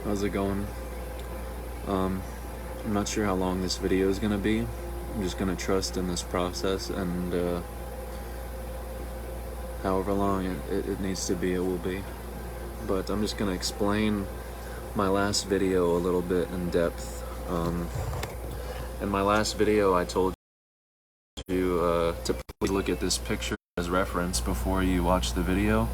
How's it going? I'm not sure how long this video is gonna be. I'm just gonna trust in this process, and however long it needs to be, it will be. But I'm just gonna explain my last video a little bit in depth. In my last video, I told you to please look at this picture as reference before you watch the video.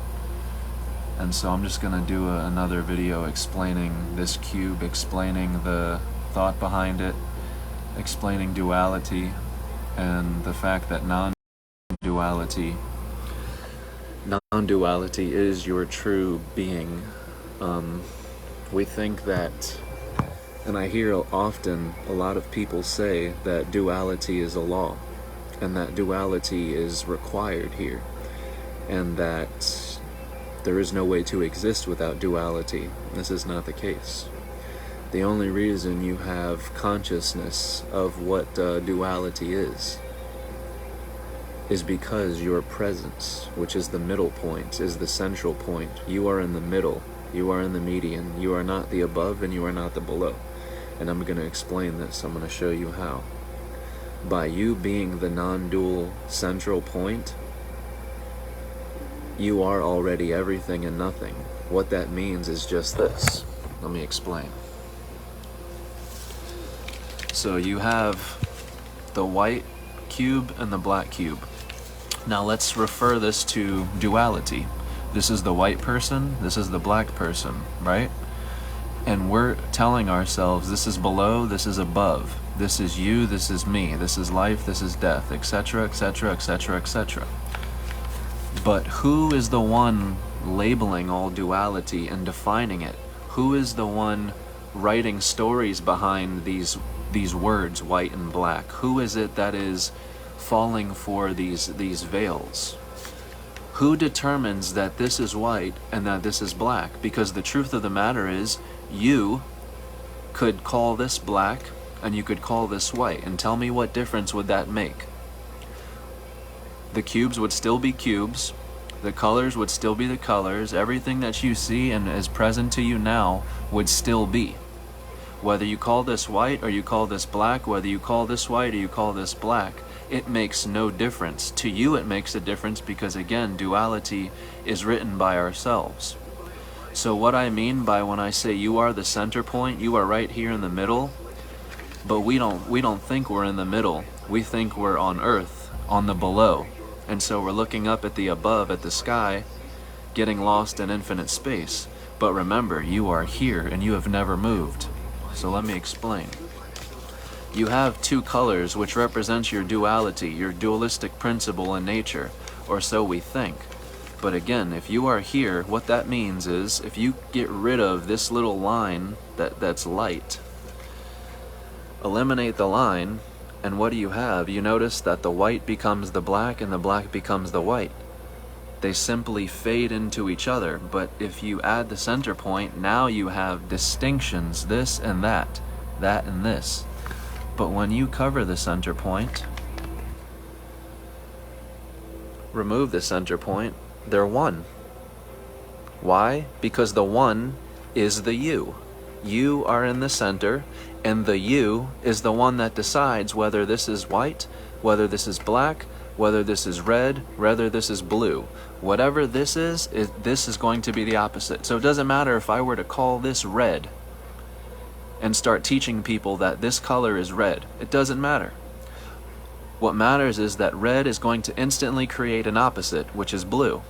And so I'm just going to do another video explaining this cube, explaining the thought behind it, explaining duality, and the fact that non-duality is your true being. We think that, and I hear often a lot of people say that duality is a law, and that duality is required here, and that there is no way to exist without duality. This is not the case. The only reason you have consciousness of what duality is because your presence, which is the middle point, is the central point. You are in the middle. You are in the median. You are not the above and you are not the below. And I'm going to explain this. I'm going to show you how. By you being the non-dual central point, you are already everything and nothing. What that means is just this. Let me explain. So you have the white cube and the black cube. Now let's refer this to duality. This is the white person, this is the black person, right? And we're telling ourselves this is below, this is above. This is you, this is me, this is life, this is death, etc., etc., etc., etc. But who is the one labeling all duality and defining it? Who is the one writing stories behind these words, white and black? Who is it that is falling for these veils? Who determines that this is white and that this is black? Because the truth of the matter is, you could call this black and you could call this white, and tell me what difference would that make? The cubes would still be cubes, the colors would still be the colors, everything that you see and is present to you now would still be. Whether you call this white or you call this black, whether you call this white or you call this black, it makes no difference. To you it makes a difference because, again, duality is written by ourselves. So what I mean by when I say you are the center point, you are right here in the middle, but we don't think we're in the middle. We think we're on earth, on the below. And so we're looking up at the above, at the sky, getting lost in infinite space. But remember, you are here and you have never moved. So let me explain. You have two colors which represent your duality, your dualistic principle in nature, or so we think. But again, if you are here, what that means is if you get rid of this little line that's light, eliminate the line, and what do you have? You notice that the white becomes the black and the black becomes the white. They simply fade into each other, but if you add the center point, now you have distinctions, this and that and this. But when you cover the center point, remove the center point, they're one. Why? Because the one is the you. You are in the center, and the you is the one that decides whether this is white, whether this is black, whether this is red, whether this is blue. Whatever this is going to be the opposite. So it doesn't matter if I were to call this red and start teaching people that this color is red. It doesn't matter. What matters is that red is going to instantly create an opposite, which is blue.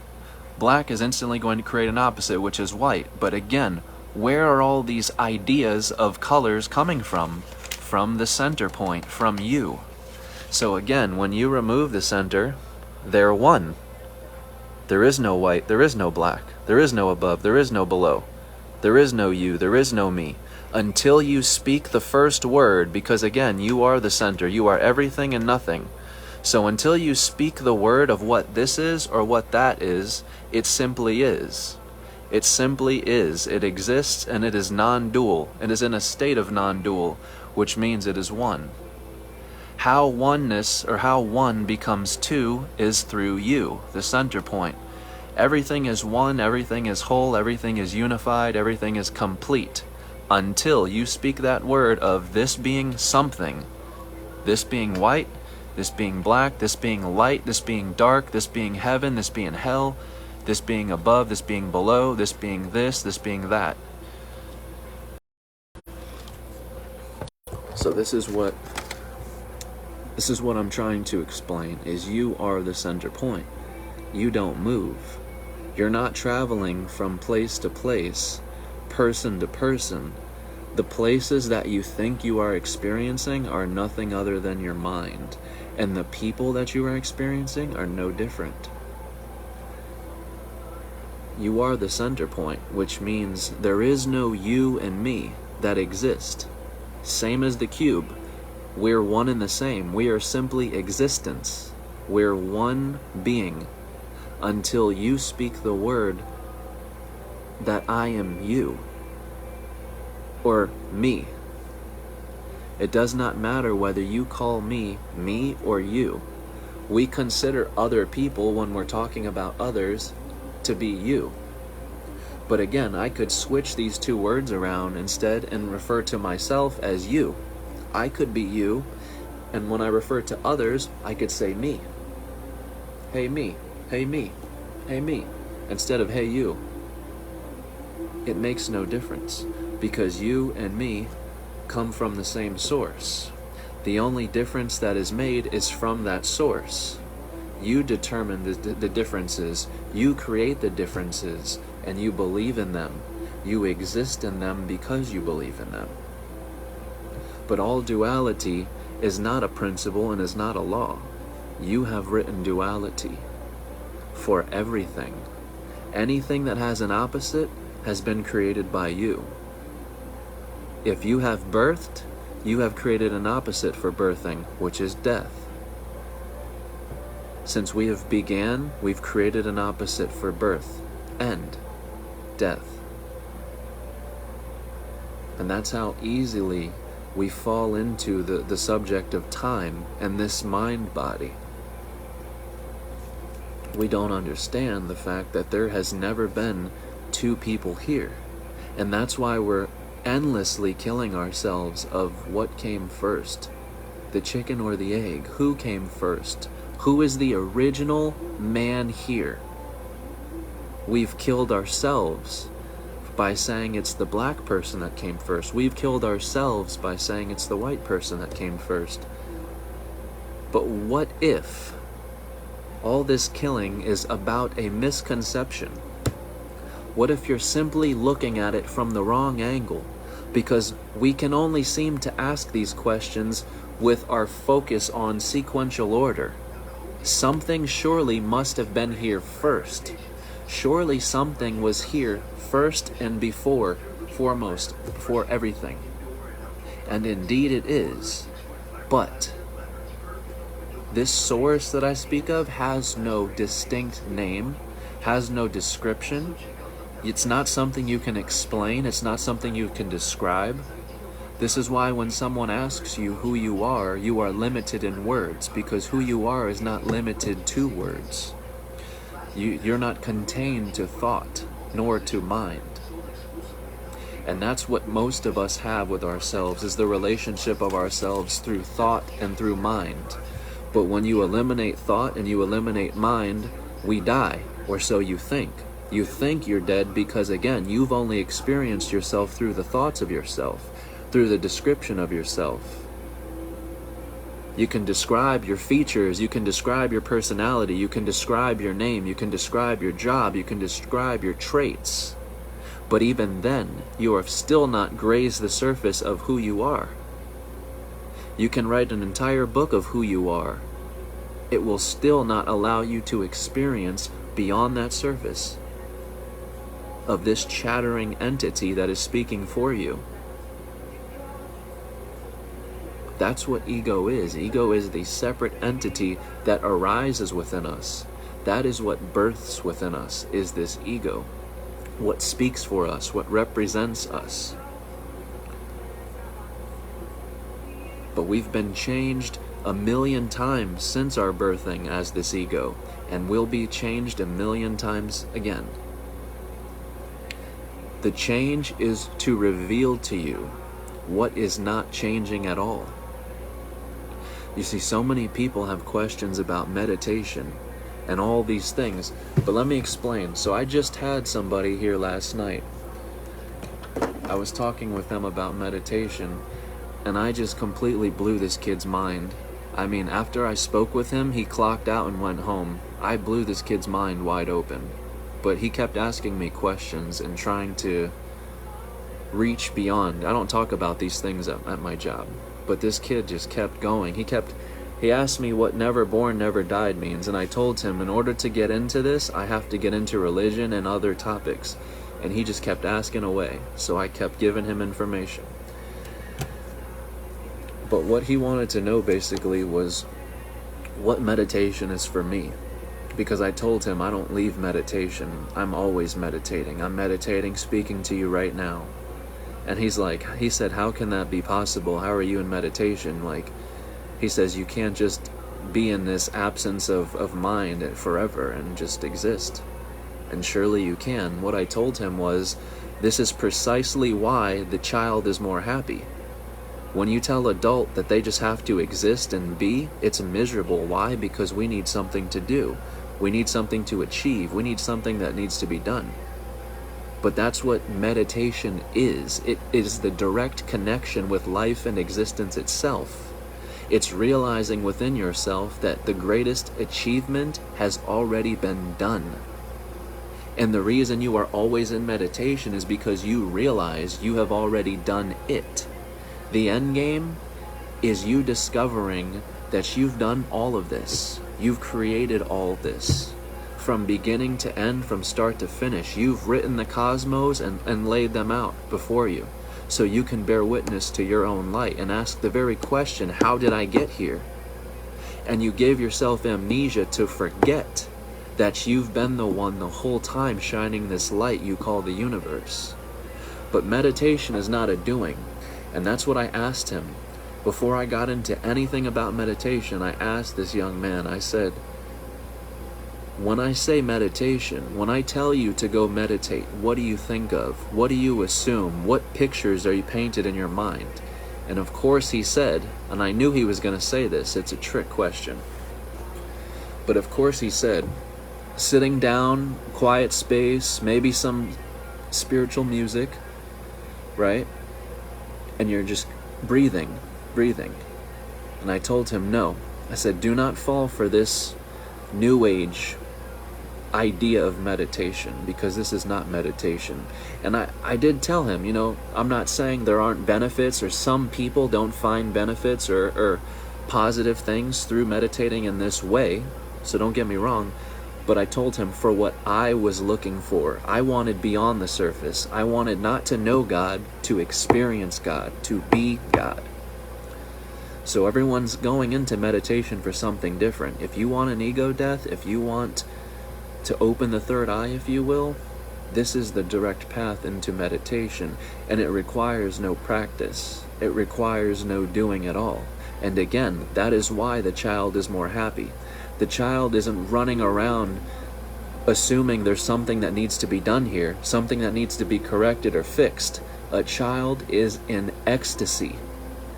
Black is instantly going to create an opposite, which is white. But again, where are all these ideas of colors coming from? From the center point, from you. So again, when you remove the center, they're one. There is no white, there is no black, there is no above, there is no below. There is no you, there is no me. Until you speak the first word, because again, you are the center, you are everything and nothing. So until you speak the word of what this is or what that is, it simply is. It simply is. It exists and it is non-dual. It is in a state of non-dual, which means it is one. How oneness, or how one becomes two, is through you, the center point. Everything is one, everything is whole, everything is unified, everything is complete. until you speak that word of this being something, this being white, this being black, this being light, this being dark, this being heaven, this being hell, this being above, this being below, this being this being that. So this is what I'm trying to explain, is you are the center point. You don't move. You're not traveling from place to place, person to person. The places that you think you are experiencing are nothing other than your mind, and the people that you are experiencing are no different. You are the center point, which means there is no you and me that exist. Same as the cube. We're one and the same. We are simply existence. We're one being until you speak the word that I am you, or me. It does not matter whether you call me or you. We consider other people, when we're talking about others, to be you. But again, I could switch these two words around instead and refer to myself as you. I could be you, and when I refer to others, I could say me. Hey me, hey me, hey me, instead of hey you. It makes no difference, because you and me come from the same source. The only difference that is made is from that source. You determine the differences, you create the differences, and you believe in them. You exist in them because you believe in them. But all duality is not a principle and is not a law. You have written duality for everything. Anything that has an opposite has been created by you. If you have birthed, you have created an opposite for birthing, which is death. Since we have began, we've created an opposite for birth, end, death. And that's how easily we fall into the subject of time and this mind body. We don't understand the fact that there has never been two people here. And that's why we're endlessly killing ourselves of what came first, the chicken or the egg. Who came first? Who is the original man here? We've killed ourselves by saying it's the black person that came first. We've killed ourselves by saying it's the white person that came first. But what if all this killing is about a misconception? What if you're simply looking at it from the wrong angle? Because we can only seem to ask these questions with our focus on sequential order. Something surely must have been here first. Surely something was here first and foremost, before everything. And indeed it is. But this source that I speak of has no distinct name, has no description. It's not something you can explain. It's not something you can describe. This is why when someone asks you who you are limited in words, because who you are is not limited to words. You're not contained to thought, nor to mind. And that's what most of us have with ourselves, is the relationship of ourselves through thought and through mind. But when you eliminate thought and you eliminate mind, we die, or so you think. You think you're dead because, again, you've only experienced yourself through the thoughts of yourself, through the description of yourself. You can describe your features, you can describe your personality, you can describe your name, you can describe your job, you can describe your traits. But even then, you have still not grazed the surface of who you are. You can write an entire book of who you are. It will still not allow you to experience beyond that surface of this chattering entity that is speaking for you. That's what ego is. Ego is the separate entity that arises within us. That is what births within us, is this ego. What speaks for us, what represents us. But we've been changed 1,000,000 times since our birthing as this ego, and will be changed 1,000,000 times again. The change is to reveal to you what is not changing at all. You see, so many people have questions about meditation and all these things, but let me explain. So I just had somebody here last night. I was talking with them about meditation, and I just completely blew this kid's mind. I mean, after I spoke with him, he clocked out and went home. I blew this kid's mind wide open. But he kept asking me questions and trying to reach beyond. I don't talk about these things at my job, but this kid just kept going. He asked me what never born, never died means, and I told him in order to get into this, I have to get into religion and other topics. And he just kept asking away, so I kept giving him information. But what he wanted to know basically was what meditation is for me. Because I told him I don't leave meditation. I'm always meditating. I'm meditating, speaking to you right now. And he said, how can that be possible? How are you in meditation? He says, you can't just be in this absence of mind forever and just exist. And surely you can. What I told him was, this is precisely why the child is more happy. When you tell adult that they just have to exist and be, it's miserable. Why? Because we need something to do. We need something to achieve. We need something that needs to be done. But that's what meditation is. It is the direct connection with life and existence itself. It's realizing within yourself that the greatest achievement has already been done. And the reason you are always in meditation is because you realize you have already done it. The end game is you discovering that you've done all of this. You've created all this. From beginning to end, from start to finish, you've written the cosmos and laid them out before you. So you can bear witness to your own light and ask the very question, how did I get here? And you give yourself amnesia to forget that you've been the one the whole time shining this light you call the universe. But meditation is not a doing. And that's what I asked him. Before I got into anything about meditation, I asked this young man, I said, when I say meditation, when I tell you to go meditate, what do you think of? What do you assume? What pictures are you painted in your mind? And of course he said, and I knew he was going to say this, it's a trick question. But of course he said, sitting down, quiet space, maybe some spiritual music, right? And you're just breathing. And I told him no. I said, do not fall for this new age idea of meditation, because this is not meditation. And I did tell him, I'm not saying there aren't benefits, or some people don't find benefits or positive things through meditating in this way, so don't get me wrong. But I told him for what I was looking for. I wanted beyond the surface. I wanted not to know God, to experience God, to be God. So everyone's going into meditation for something different. If you want an ego death, if you want to open the third eye, if you will, this is the direct path into meditation. And it requires no practice. It requires no doing at all. And again, that is why the child is more happy. The child isn't running around assuming there's something that needs to be done here, something that needs to be corrected or fixed. A child is in ecstasy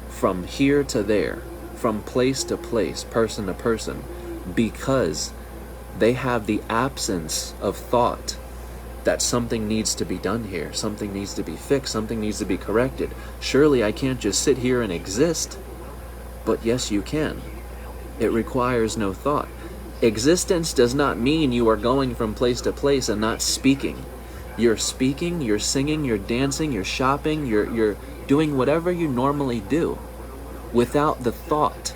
from here to there, from place to place, person to person, because they have the absence of thought that something needs to be done here, something needs to be fixed, something needs to be corrected. Surely I can't just sit here and exist. But yes, you can. It requires no thought. Existence does not mean you are going from place to place and not speaking. You're speaking, you're singing, you're dancing, you're shopping, you're doing whatever you normally do without the thought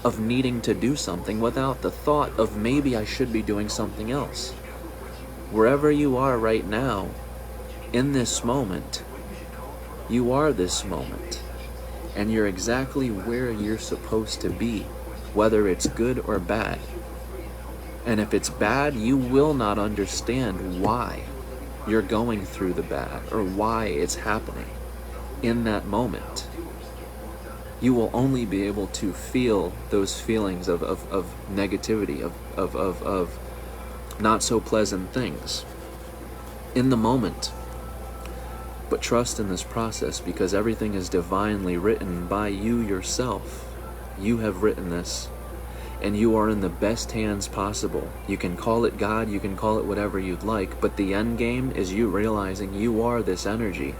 of needing to do something, without the thought of maybe I should be doing something else. Wherever you are right now, in this moment, you are this moment. And you're exactly where you're supposed to be, whether it's good or bad. And if it's bad, you will not understand why you're going through the bad or why it's happening in that moment. You will only be able to feel those feelings of negativity, of not so pleasant things in the moment. But trust in this process, because everything is divinely written by you yourself. You have written this, and you are in the best hands possible. You can call it God, you can call it whatever you'd like, but the end game is you realizing you are this energy,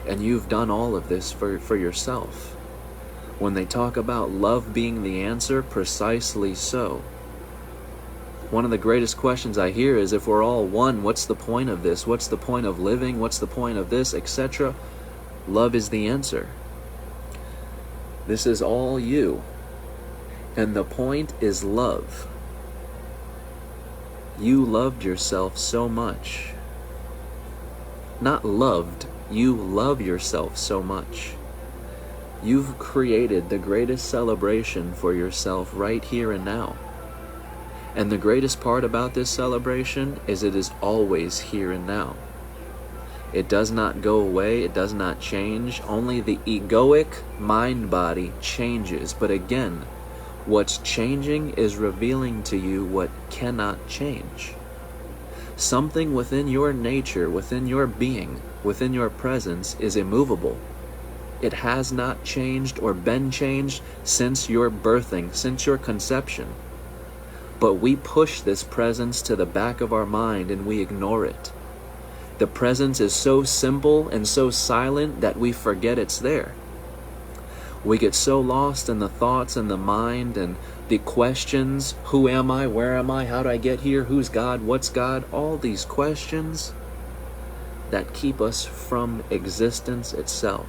and you've done all of this for yourself. When they talk about love being the answer, precisely so. One of the greatest questions I hear is, if we're all one, what's the point of this? What's the point of living? What's the point of this, etc.? Love is the answer. This is all you. And the point is love. You loved yourself so much. Not loved, you love yourself so much. You've created the greatest celebration for yourself right here and now. And the greatest part about this celebration is it is always here and now. It does not go away, it does not change. Only the egoic mind body changes. But again, what's changing is revealing to you what cannot change. Something within your nature, within your being, within your presence is immovable. It has not changed or been changed since your birthing, since your conception. But we push this presence to the back of our mind and we ignore it. The presence is so simple and so silent that we forget it's there. We get so lost in the thoughts and the mind and the questions. Who am I? Where am I? How did I get here? Who's God? What's God? All these questions that keep us from existence itself.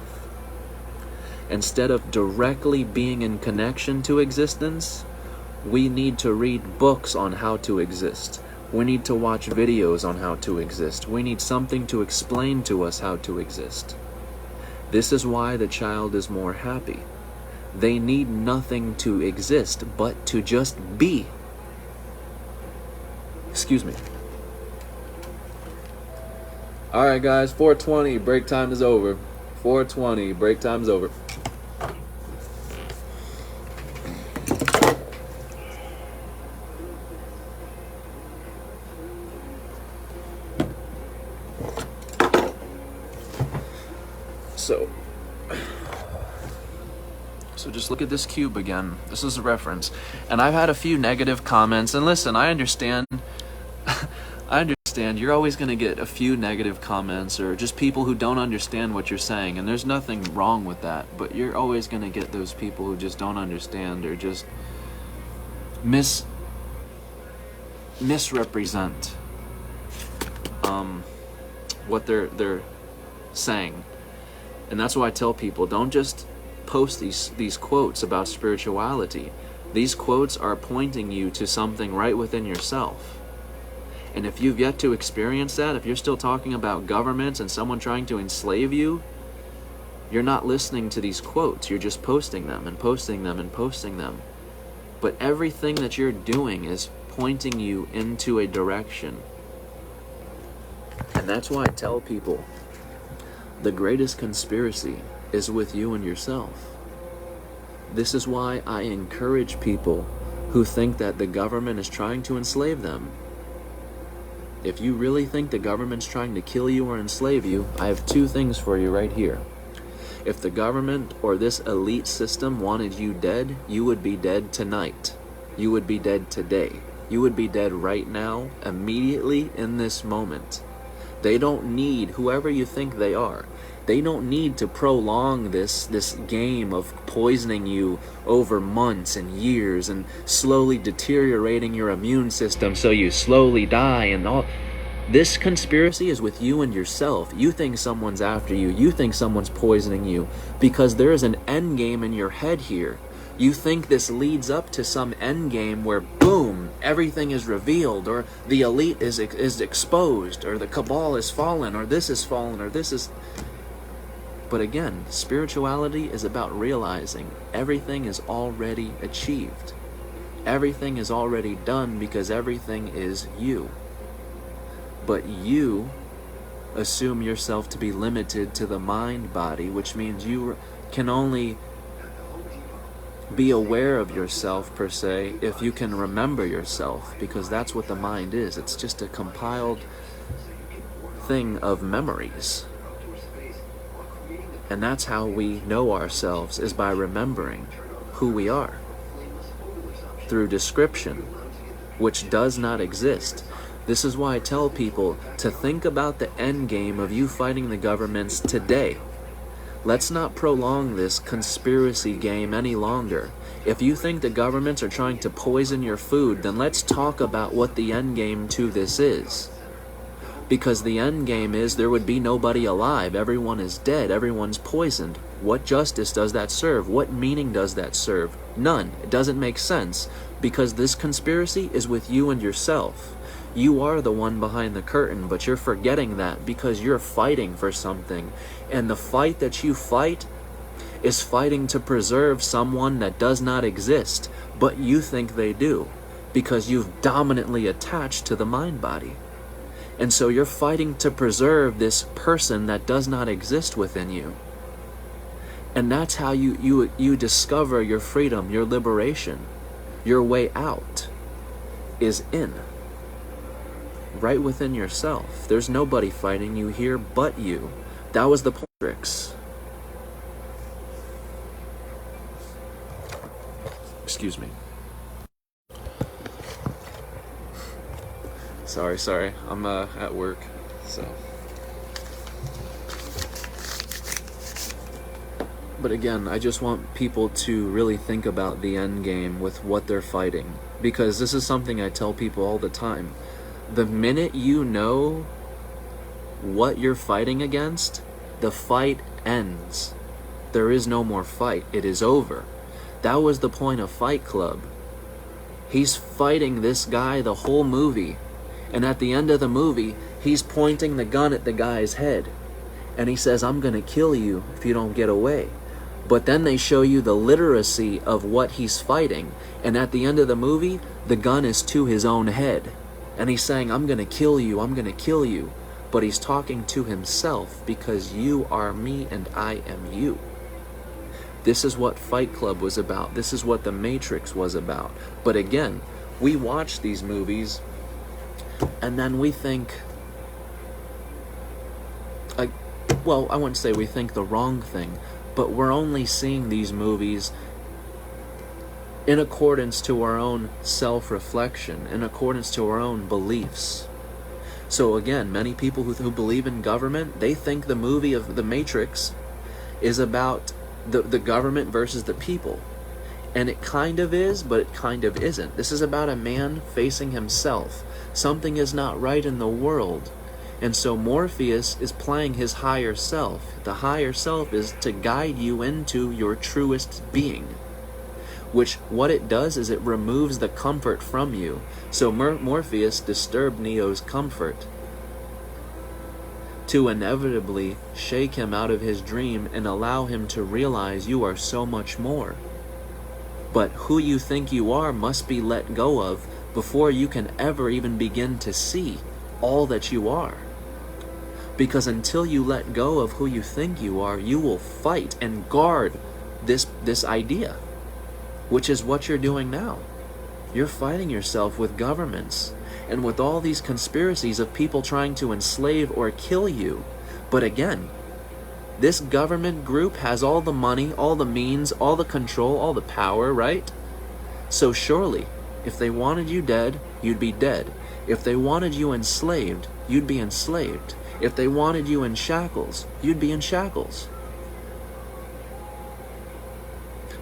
Instead of directly being in connection to existence, we need to read books on how to exist. We need to watch videos on how to exist. We need something to explain to us how to exist. This is why the child is more happy. They need nothing to exist but to just be. Excuse me. Alright guys, 4:20, break time is over. 4:20, break time is over. So just look at this cube again. This is a reference. And I've had a few negative comments. And listen, I understand. I understand. You're always going to get a few negative comments or just people who don't understand what you're saying. And there's nothing wrong with that. But you're always going to get those people who just don't understand or just misrepresent what they're saying. And that's why I tell people, don't just post these quotes about spirituality. These quotes are pointing you to something right within yourself. And if you've yet to experience that, if you're still talking about governments and someone trying to enslave you, you're not listening to these quotes. You're just posting them and posting them and posting them. But everything that you're doing is pointing you into a direction. And that's why I tell people, the greatest conspiracy is with you and yourself. This is why I encourage people who think that the government is trying to enslave them. If you really think the government's trying to kill you or enslave you, I have two things for you right here. If the government or this elite system wanted you dead, you would be dead tonight. You would be dead today. You would be dead right now, immediately in this moment. They don't need, whoever you think they are, they don't need to prolong this game of poisoning you over months and years and slowly deteriorating your immune system so you slowly die and all. This conspiracy is with you and yourself. You think someone's after you. You think someone's poisoning you because there is an end game in your head here. You think this leads up to some end game where, boom, everything is revealed, or the elite is exposed, or the cabal is fallen, or this is fallen, or this is... But again, spirituality is about realizing everything is already achieved. Everything is already done because everything is you. But you assume yourself to be limited to the mind body, which means you can only be aware of yourself, per se, if you can remember yourself, because that's what the mind is. It's just a compiled thing of memories. And that's how we know ourselves, is by remembering who we are. Through description, which does not exist. This is why I tell people to think about the end game of you fighting the governments today. Let's not prolong this conspiracy game any longer. If you think the governments are trying to poison your food, then let's talk about what the end game to this is. Because the end game is there would be nobody alive. Everyone is dead. Everyone's poisoned. What justice does that serve? What meaning does that serve? None. It doesn't make sense. Because this conspiracy is with you and yourself. You are the one behind the curtain, but you're forgetting that because you're fighting for something. And the fight that you fight is fighting to preserve someone that does not exist, but you think they do, because you've dominantly attached to the mind-body. And so you're fighting to preserve this person that does not exist within you. And that's how you discover your freedom, your liberation. Your way out is in. Right within yourself. There's nobody fighting you here but you. That was the matrix. Excuse me. Sorry. I'm at work, so. But again, I just want people to really think about the end game with what they're fighting. Because this is something I tell people all the time. The minute you know what you're fighting against, the fight ends. There is no more fight. It is over. That was the point of Fight Club. He's fighting this guy the whole movie. And at the end of the movie, he's pointing the gun at the guy's head. And he says, I'm gonna kill you if you don't get away. But then they show you the literacy of what he's fighting. And at the end of the movie, the gun is to his own head. And he's saying, I'm gonna kill you, I'm gonna kill you. But he's talking to himself because you are me and I am you. This is what Fight Club was about. This is what The Matrix was about. But again, we watch these movies and then we think, I wouldn't say we think the wrong thing, but we're only seeing these movies in accordance to our own self-reflection, in accordance to our own beliefs. So again, many people who believe in government, they think the movie of The Matrix is about the government versus the people. And it kind of is, but it kind of isn't. This is about a man facing himself. Something is not right in the world. And so Morpheus is playing his higher self. The higher self is to guide you into your truest being. Which, what it does is it removes the comfort from you. So Morpheus disturbed Neo's comfort to inevitably shake him out of his dream and allow him to realize you are so much more. But who you think you are must be let go of before you can ever even begin to see all that you are. Because until you let go of who you think you are, you will fight and guard this idea, which is what you're doing now. You're fighting yourself with governments and with all these conspiracies of people trying to enslave or kill you. But again, this government group has all the money, all the means, all the control, all the power, right? So surely, if they wanted you dead, you'd be dead. If they wanted you enslaved, you'd be enslaved. If they wanted you in shackles, you'd be in shackles.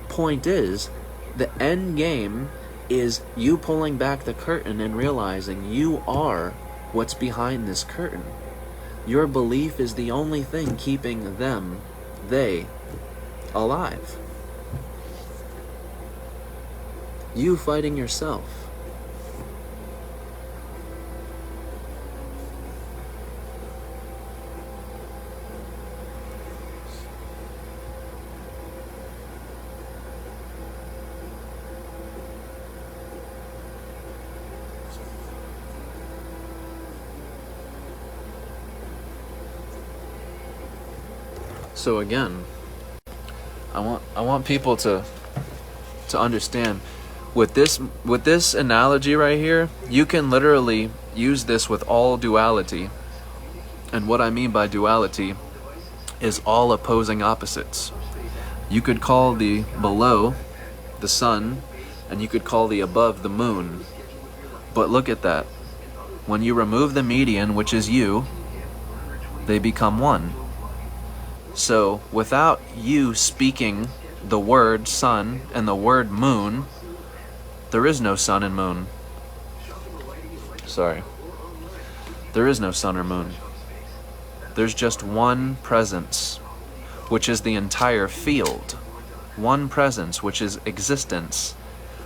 Point is, the end game is you pulling back the curtain and realizing you are what's behind this curtain. Your belief is the only thing keeping them, they, alive. You fighting yourself. So again, I want people to understand with this analogy right here, you can literally use this with all duality. And what I mean by duality is all opposing opposites. You could call the below the sun, and you could call the above the moon. But look at that. When you remove the median, which is you, they become one. So without you speaking the word sun and the word moon, there is no sun and moon. Sorry. There is no sun or moon. There's just one presence, which is the entire field. One presence, which is existence,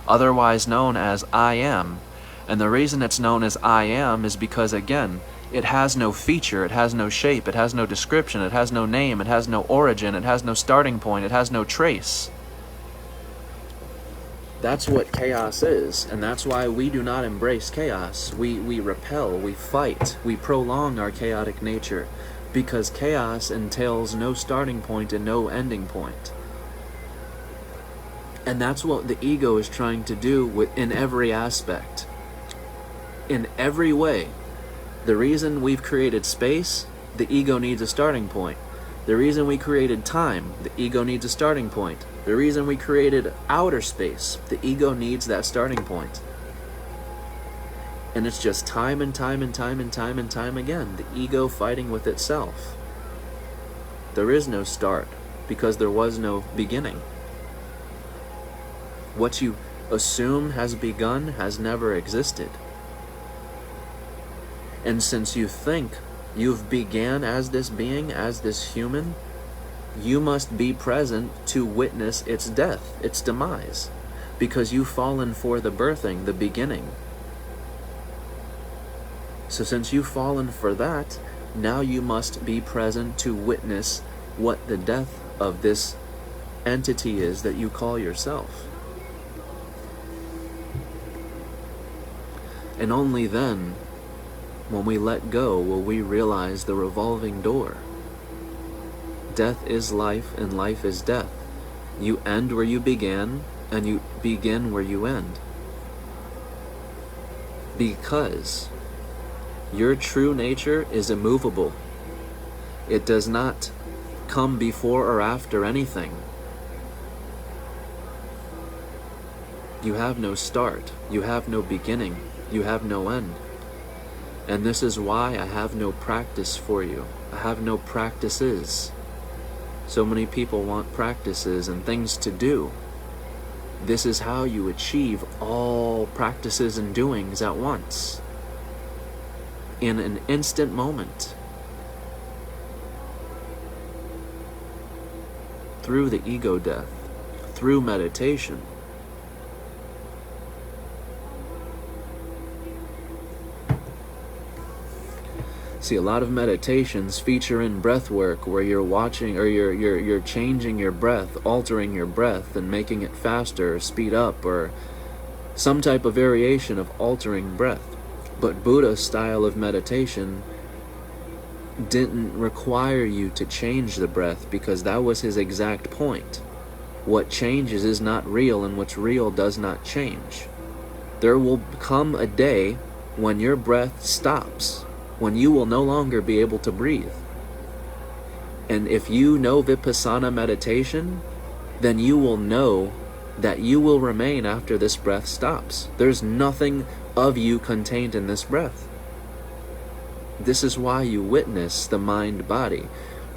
otherwise known as I am. And the reason it's known as I am is because, again, it has no feature, it has no shape, it has no description, it has no name, it has no origin, it has no starting point, it has no trace. That's what chaos is, and that's why we do not embrace chaos. We repel, we fight, we prolong our chaotic nature, because chaos entails no starting point and no ending point. And that's what the ego is trying to do in every aspect. In every way. The reason we've created space, the ego needs a starting point. The reason we created time, the ego needs a starting point. The reason we created outer space, the ego needs that starting point. And it's just time and time and time and time and time again, the ego fighting with itself. There is no start, because there was no beginning. What you assume has begun has never existed. And since you think you've began as this being, as this human, you must be present to witness its death, its demise, because you've fallen for the birthing, the beginning. So since you've fallen for that, now you must be present to witness what the death of this entity is that you call yourself. And only then, when we let go, will we realize the revolving door. Death is life, and life is death. You end where you began, and you begin where you end. Because your true nature is immovable. It does not come before or after anything. You have no start. You have no beginning. You have no end. And this is why I have no practice for you. I have no practices. So many people want practices and things to do. This is how you achieve all practices and doings at once. In an instant moment. Through the ego death. Through meditation. See, a lot of meditations feature in breath work where you're watching, or you're changing your breath, altering your breath and making it faster or speed up, or some type of variation of altering breath. But Buddha's style of meditation didn't require you to change the breath, because that was his exact point. What changes is not real, and what's real does not change. There will come a day when your breath stops, when you will no longer be able to breathe. And if you know Vipassana meditation, then you will know that you will remain after this breath stops. There's nothing of you contained in this breath. This is why you witness the mind-body.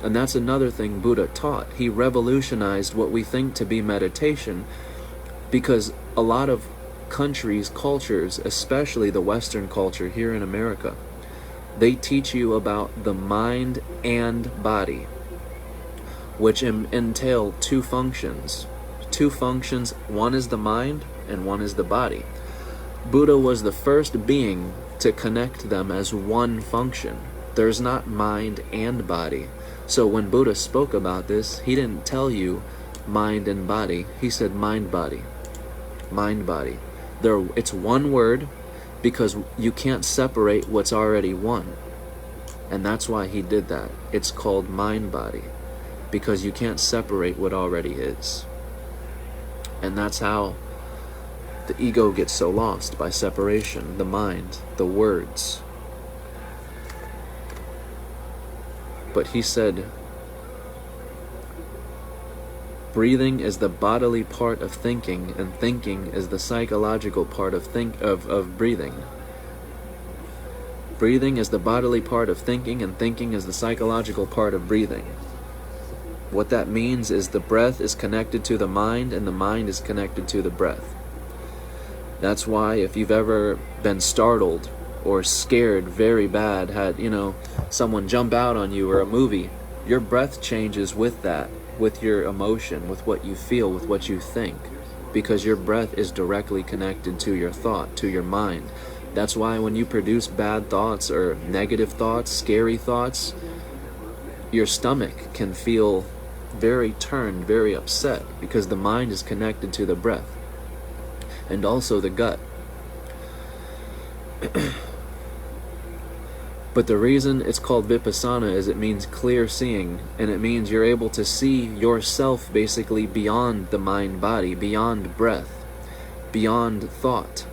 And that's another thing Buddha taught. He revolutionized what we think to be meditation, because a lot of countries, cultures, especially the Western culture here in America, they teach you about the mind and body, which entail two functions. Two functions, one is the mind and one is the body. Buddha was the first being to connect them as one function. There's not mind and body. So when Buddha spoke about this, he didn't tell you mind and body. He said mind-body. Mind-body. It's one word, because you can't separate what's already one. And that's why he did that. It's called mind-body, because you can't separate what already is. And that's how the ego gets so lost, by separation, the mind, the words. But he said, Breathing is the bodily part of thinking, and thinking is the psychological part of breathing. Breathing is the bodily part of thinking, and thinking is the psychological part of breathing. What that means is the breath is connected to the mind, and the mind is connected to the breath. That's why if you've ever been startled or scared very bad, had, someone jump out on you or a movie, your breath changes with that, with your emotion, with what you feel, with what you think, because your breath is directly connected to your thought, to your mind. That's why when you produce bad thoughts or negative thoughts, scary thoughts, your stomach can feel very turned, very upset, because the mind is connected to the breath, and also the gut. But the reason it's called vipassana is it means clear seeing, and it means you're able to see yourself basically beyond the mind-body, beyond breath, beyond thought.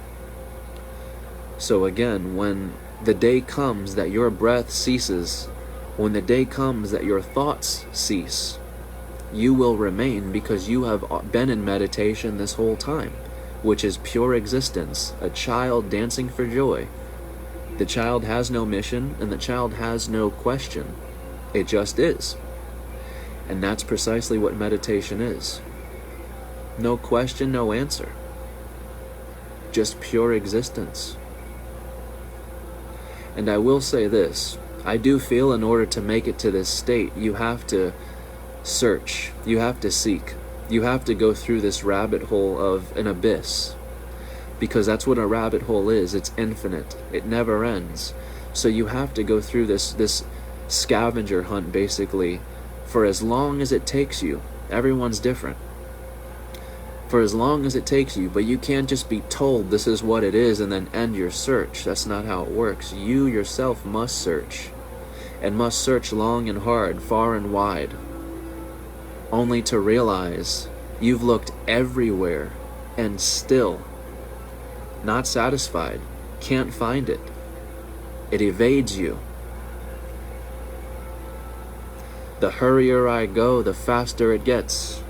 So again, when the day comes that your breath ceases, when the day comes that your thoughts cease, you will remain, because you have been in meditation this whole time, which is pure existence, a child dancing for joy. The child has no mission, and the child has no question. It just is. And that's precisely what meditation is. No question, no answer. Just pure existence. And I will say this, I do feel in order to make it to this state, you have to search, you have to seek, you have to go through this rabbit hole of an abyss. Because that's what a rabbit hole is. It's infinite. It never ends. So you have to go through this scavenger hunt, basically, for as long as it takes you. Everyone's different. For as long as it takes you, but you can't just be told this is what it is and then end your search. That's not how it works. You yourself must search, and must search long and hard, far and wide, only to realize you've looked everywhere and still not satisfied, can't find it. It evades you. The hurrier I go, the faster it gets.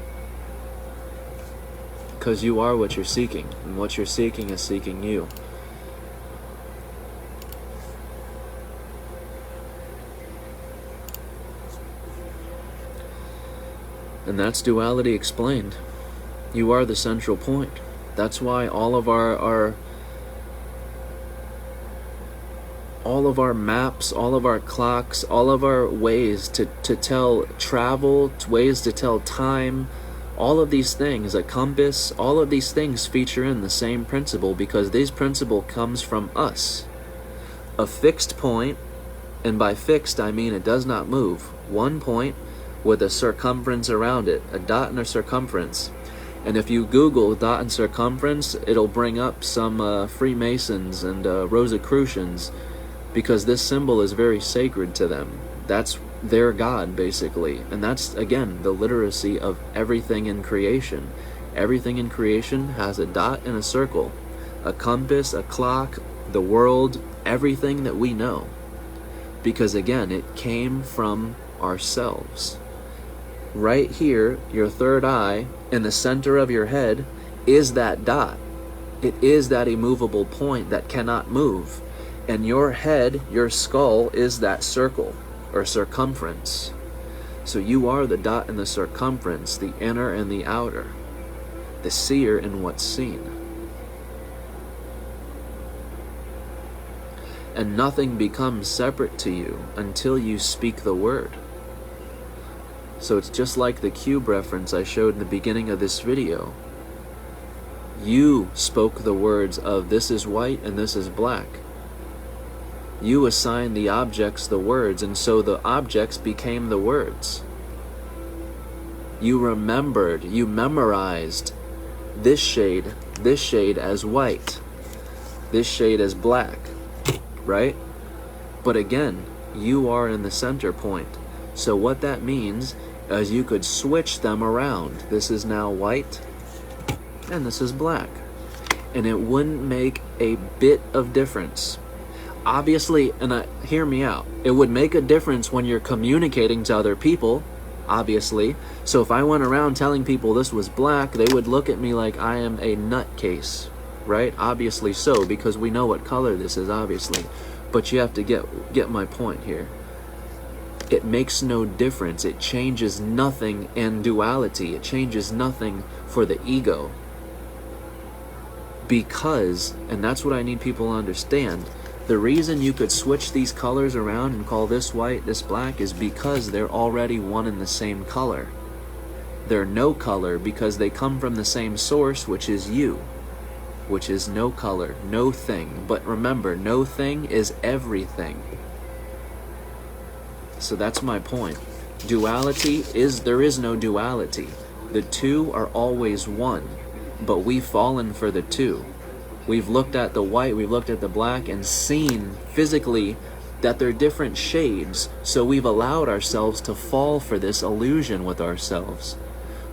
Because you are what you're seeking, and what you're seeking is seeking you. And that's duality explained. You are the central point. That's why all of our maps, all of our clocks, all of our ways to tell travel, ways to tell time, all of these things, a compass, all of these things feature in the same principle, because this principle comes from us. A fixed point, and by fixed I mean it does not move. One point with a circumference around it, a dot and a circumference. And if you Google dot and circumference, it'll bring up some Freemasons and Rosicrucians, because this symbol is very sacred to them. That's their God, basically. And that's, again, the literacy of everything in creation. Everything in creation has a dot and a circle, a compass, a clock, the world, everything that we know. Because, again, it came from ourselves. Right here, your third eye, in the center of your head, is that dot. It is that immovable point that cannot move. And your head, your skull, is that circle, or circumference. So you are the dot and the circumference, the inner and the outer, the seer in what's seen. And nothing becomes separate to you until you speak the word. So it's just like the cube reference I showed in the beginning of this video. You spoke the words of this is white and this is black. You assigned the objects the words, and so the objects became the words. You remembered, you memorized this shade as white, this shade as black, right? But again, you are in the center point. So what that means is you could switch them around. This is now white, and this is black. And it wouldn't make a bit of difference. Obviously, and hear me out, it would make a difference when you're communicating to other people. obviously. So if I went around telling people this was black, they would look at me like I am a nutcase, right? Obviously so, because we know what color this is, obviously. But you have to get my point here. It makes no difference. It changes nothing in duality. It changes nothing for the ego. Because, and that's what I need people to understand, the reason you could switch these colors around and call this white, this black, is because they're already one and the same color. They're no color because they come from the same source, which is you, which is no color, no thing. But remember, no thing is everything. So that's my point. Duality is, there is no duality. The two are always one, but we've fallen for the two. We've looked at the white, we've looked at the black, and seen physically that they're different shades, so we've allowed ourselves to fall for this illusion with ourselves.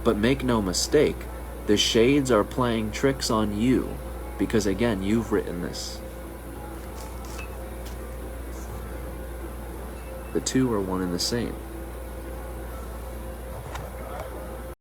But make no mistake, the shades are playing tricks on you, because again, you've written this. The two are one and the same.